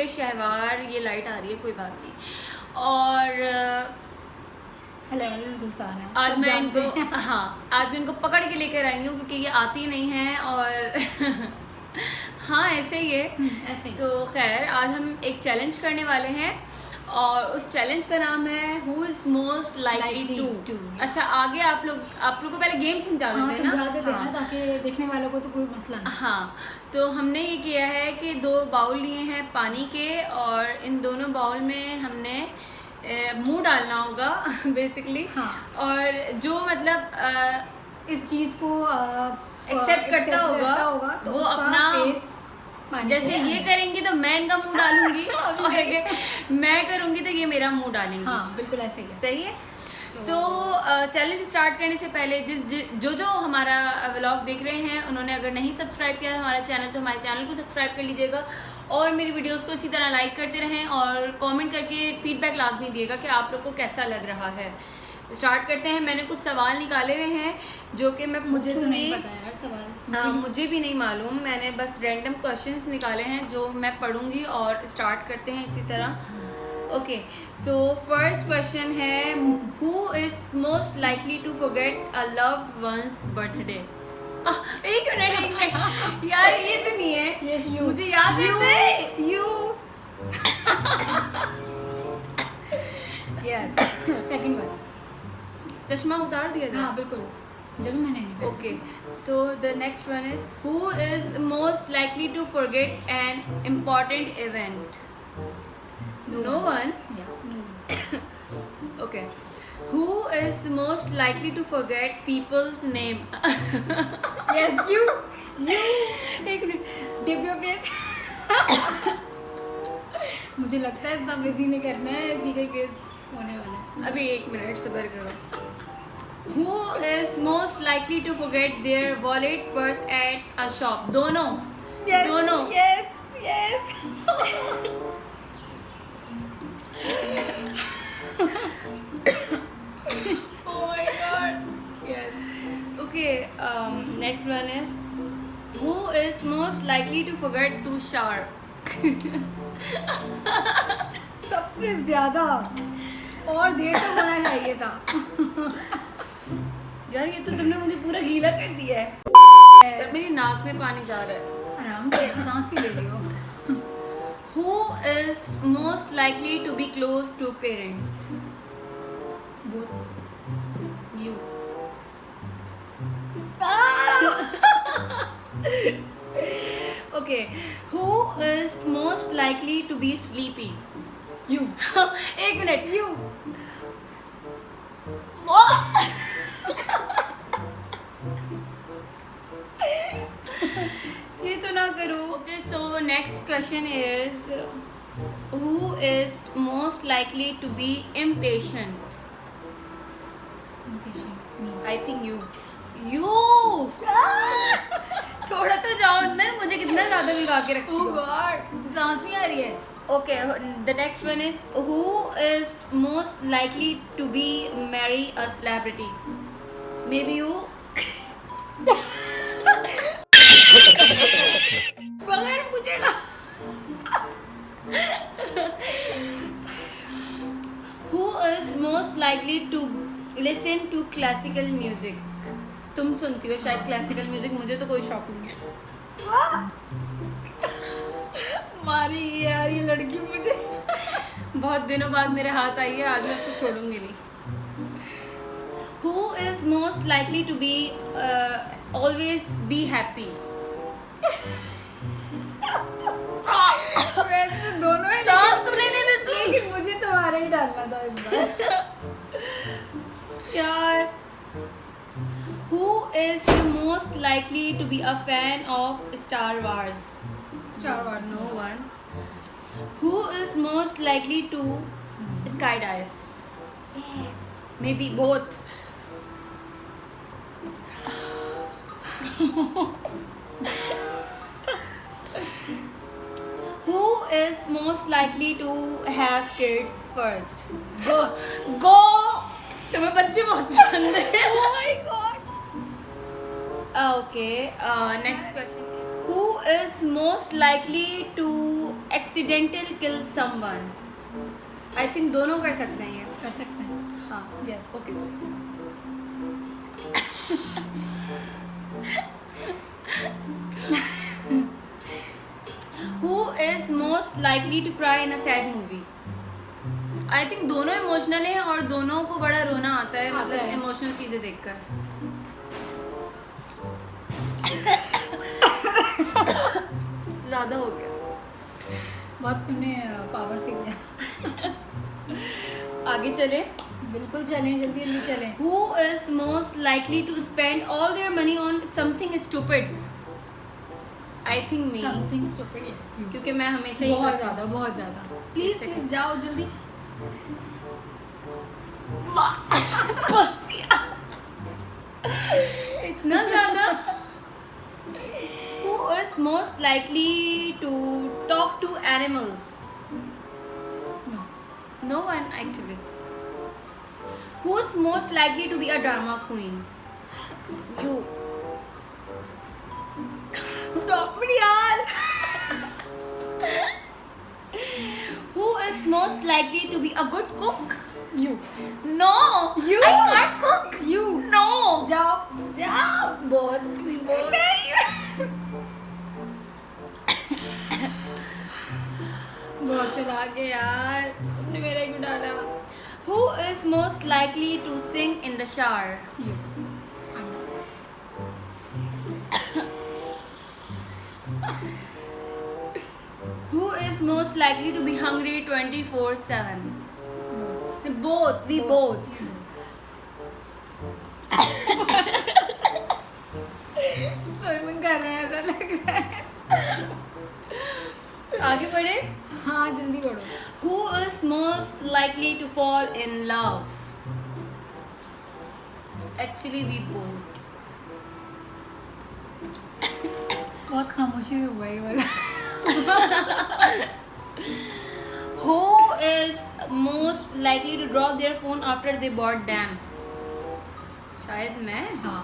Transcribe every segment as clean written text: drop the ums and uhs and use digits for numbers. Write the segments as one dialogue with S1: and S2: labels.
S1: पे शहवार, ये लाइट आ रही है, कोई बात नहीं। और
S2: हेलो गुस्सा
S1: आज मैं इनको आज मैं इनको पकड़ के लेकर आई हूँ क्योंकि ये आती नहीं है और हाँ ऐसे ही है।
S2: ऐसे ही।
S1: तो खैर आज हम एक चैलेंज करने वाले हैं और उस चैलेंज का नाम है who is most likely to. अच्छा आगे आप लोग को पहले गेम समझा देते हैं ना?
S2: समझा देते हैं ना, ताकि देखने वालों को तो कोई मसला नहीं।
S1: हाँ, तो हमने ये किया है कि 2 बाउल लिए हैं पानी के और इन दोनों बाउल में हमने मुंह डालना होगा बेसिकली।
S2: हाँ।
S1: और जो मतलब
S2: इस चीज को
S1: एक्सेप्ट करता होगा
S2: तो
S1: वो
S2: उसका
S1: अपना
S2: फेस
S1: जैसे ये करेंगे तो मैं इनका मुंह डालूंगी और अगर मैं करूंगी तो ये मेरा मुंह डालेंगी।
S2: हाँ बिल्कुल ऐसे ही है।
S1: सही है। सो चैलेंज स्टार्ट करने से पहले जो हमारा व्लॉग देख रहे हैं उन्होंने अगर नहीं सब्सक्राइब किया है हमारा चैनल तो हमारे चैनल को सब्सक्राइब कर लीजिएगा और मेरी वीडियोस को इसी तरह लाइक करते रहें और कमेंट करके फीडबैक लाजमी दिएगा कि आप लोग को कैसा लग रहा है। स्टार्ट करते हैं। मैंने कुछ सवाल निकाले हुए हैं जो कि मैं
S2: मुझे तो नहीं पता यार सवाल।
S1: मुझे भी नहीं मालूम, मैंने बस रैंडम क्वेश्चंस निकाले हैं जो मैं पढ़ूंगी और स्टार्ट करते हैं इसी तरह। ओके, सो फर्स्ट क्वेश्चन है who is most likely to forget a loved one's birthday. एक मिनट यार ये तो नहीं है।
S2: Yes, you.
S1: मुझे याद है
S2: यू यस सेकंड वन।
S1: चश्मा उतार दिया जाए।
S2: हाँ बिल्कुल, जब मैंने नहीं
S1: okay, so the next one is who is most likely to forget an important event. No one.
S2: Yeah, no one.
S1: Okay. Who is most likely to forget people's name?
S2: Yes, you.
S1: एक minute.
S2: Dip your face. मुझे लगता है सब इसी ने करना है, इसी का केस होने वाला है।
S1: अभी 1 मिनट सब्र करो। Who is most likely to forget their wallet, purse at a shop? दोनों।
S2: Yes,
S1: दोनों।
S2: Yes, yes. Oh my God. Yes.
S1: Okay. Next one is who is most likely to forget to shower?
S2: सबसे ज्यादा और देर तो होना चाहिए था।
S1: यार ये तो तुमने मुझे पूरा गीला कर दिया है।
S2: Yes.
S1: मेरी नाक में पानी जा रहा है।
S2: आराम से सांस भी ले रही हो।
S1: Who is most likely to be close to parents?
S2: Both.
S1: You. Okay. Who is most likely to be sleepy?
S2: You.
S1: 1 minute.
S2: You.
S1: ये तो ना करो। Okay, so next question is who is most likely to be impatient?
S2: Impatient. Me.
S1: I think you. थोड़ा तो जाओ अंदर, मुझे कितना ज्यादा भिगा के रखती
S2: Oh
S1: हो।
S2: God. सांस ही आ रही है।
S1: Okay, the next one is who is most likely to be marry a celebrity? Maybe you.
S2: बगैर पूछे ना।
S1: Who is most likely to listen to classical music? तुम सुनती हो शायद क्लासिकल म्यूजिक, मुझे तो कोई शौक नहीं है।
S2: मारी यार ये लड़की मुझे।
S1: बहुत दिनों बाद मेरे हाथ आई है, आज मैं उसको छोड़ूंगी नहीं। Who is most likely to be always be happy?
S2: वैसे तो दोनों ही
S1: सांस तो लेने दे तू।
S2: लेकिन मुझे तुम्हारा ही डालना था इस बार।
S1: यार who is the most likely to be a fan of Star Wars?
S2: Star Wars.
S1: No one. Who is most likely to skydive? Maybe both. Who is most likely to have kids first? Go. तुम्हें बच्चे बहुत पसंद है।
S2: Oh my God.
S1: Okay. Next question. Who is most likely to accidental kill someone? I think दोनों कर सकते हैं ये.
S2: कर सकते हैं.
S1: हाँ.
S2: Yes.
S1: Okay. Who is most likely to cry in a sad movie? I think दोनों इमोशनल हैं और दोनों को बड़ा रोना आता है, मतलब इमोशनल चीजें देखकर. ज़्यादा हो गया.
S2: बहुत तुमने पावर सीख लिया.
S1: आगे चले.
S2: बिल्कुल चलें, जल्दी जल्दी चलें.
S1: Who is most likely to spend all their money on something stupid? I think me.
S2: Something stupid, yes. You.
S1: क्योंकि मैं हमेशा ही
S2: बहुत ज़्यादा, बहुत ज़्यादा. Please
S1: second.
S2: प्लीज जाओ जल्दी.
S1: इतना ज़्यादा. Who is most likely to talk to animals?
S2: No.
S1: No one actually. Who's most likely to be a drama queen? You.
S2: Stop it यार.
S1: Who is most likely to be a good cook?
S2: You.
S1: No.
S2: You.
S1: I can't cook.
S2: You.
S1: No.
S2: जाओ जाओ.
S1: बहुत
S2: बहुत चला के यार. तुमने मेरा क्यों डाला?
S1: Who is most likely to sing in the shower?
S2: You.
S1: Who is most likely to be hungry 24/7? Both. We both.
S2: Swimming कर रहे हैं ऐसा लग रहा है.
S1: आगे बढ़े.
S2: हाँ जल्दी बढ़ो.
S1: Who is most likely to fall in love? Actually, we both.
S2: बहुत खामोशी से हुआ ये वाला.
S1: Who is most likely to drop their phone after they bought them? शायद मैं.
S2: हाँ.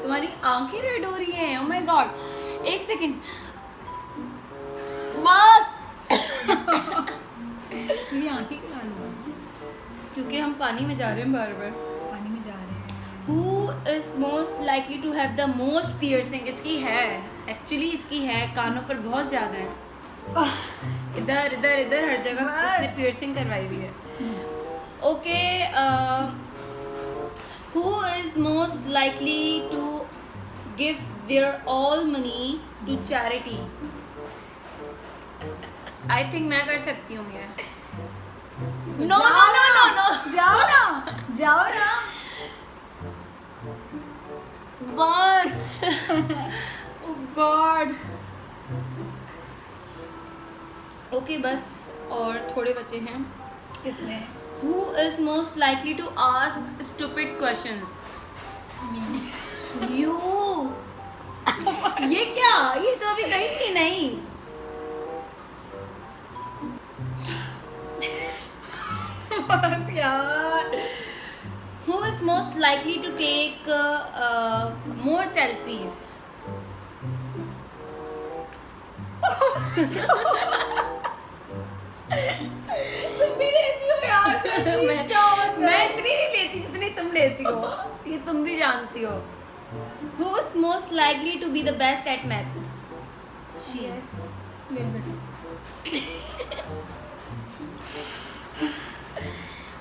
S1: तुम्हारी आंखें रेड हो रही हैं. Oh my God. एक सेकंड. बस.
S2: मेरी आंखें क्यों लाल हो रही हैं?
S1: क्योंकि हम पानी में जा रहे हैं बार बार.
S2: पानी में जा रहे हैं.
S1: Who is most likely to have the most piercing? इसकी है. Actually इसकी है. कानों पर बहुत ज्यादा है. इधर इधर इधर हर जगह
S2: बस.
S1: इसने piercing करवाई हुई है. Okay. Who is most likely to give their all money to charity? I think मैं कर सकती हूँ ये. No no no no no.
S2: जाओ ना. जाओ ना.
S1: बस. Oh God. Okay बस और थोड़े बचे हैं.
S2: कितने?
S1: Who is most likely to ask stupid questions?
S2: Me.
S1: You. ये क्या? ये तो अभी कहीं थी नहीं.
S2: बस यार.
S1: Who is most likely to take more selfies?
S2: तुम भी लेती हो यार.
S1: मैं इतनी नहीं लेती जितनी तुम लेती हो. ये तुम भी जानती हो. Who is most likely to be the best at maths? She.
S2: Yes. Little bit.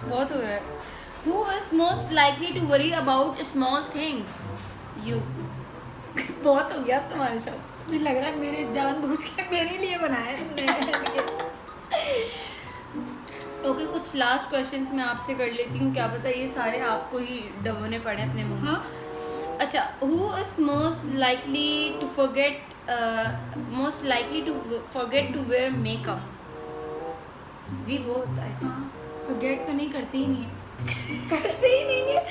S1: बहुत हो रहा है. Who is most likely to worry about small things? You. बहुत हो गया अब तुम्हारे साथ.
S2: मुझे लग रहा है मेरे जानबूझ के मेरे लिए बनाया तुमने.
S1: ओके कुछ लास्ट क्वेश्चंस मैं आपसे कर लेती हूँ. क्या पता ये सारे आपको ही डबोने पड़े अपने मुंह.
S2: हाँ.
S1: अच्छा. Who is most likely to forget to wear makeup? We both I think.
S2: हाँ. फॉरगेट तो नहीं करते ही नहीं है. करते ही नहीं है.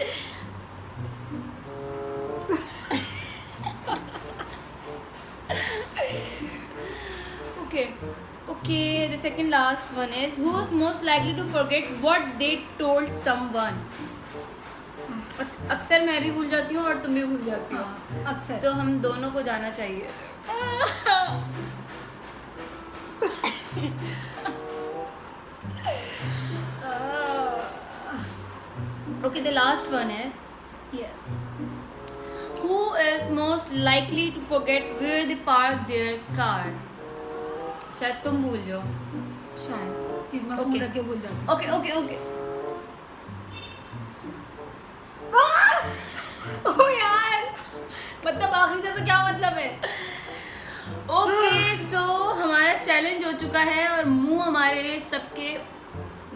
S1: Okay, the second last one is who is most likely to forget what they told someone? अक्सर मैं भी भूल जाती हूँ और तुम भी भूल जाती हो।
S2: हाँ, अक्सर।
S1: तो हम दोनों को जाना चाहिए। Okay, the last one is,
S2: Yes.
S1: who is most likely to forget where they park their car? शायद तुम भूल जाओ।
S2: शायद क्योंकि मैं
S1: Okay.
S2: फोन रख के भूल जाती
S1: ओके ओके ओके।
S2: हूँ। ओ यार, मतलब आखिरी था तो क्या मतलब है?
S1: ओके सो हमारा चैलेंज हो चुका है और मुंह हमारे सबके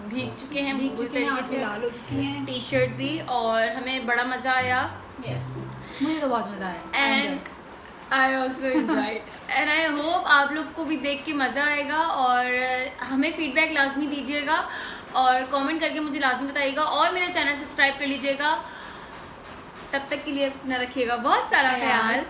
S1: भीग चुके हैं,
S2: भीग
S1: बुरी
S2: चुके हैं,
S1: तरीके
S2: आंखें
S1: से।
S2: लाल हो चुकी हैं।
S1: टी शर्ट भी, और हमें बड़ा मज़ा आया।
S2: यस, मुझे तो बहुत मजा आया।
S1: And I also enjoyed and I hope आप लोग को भी देख के मज़ा आएगा। और हमें फीडबैक लाजमी दीजिएगा और कमेंट करके मुझे लाजमी बताइएगा, और मेरा चैनल सब्सक्राइब कर लीजिएगा। तब तक के लिए अपना रखिएगा बहुत सारा ख्याल।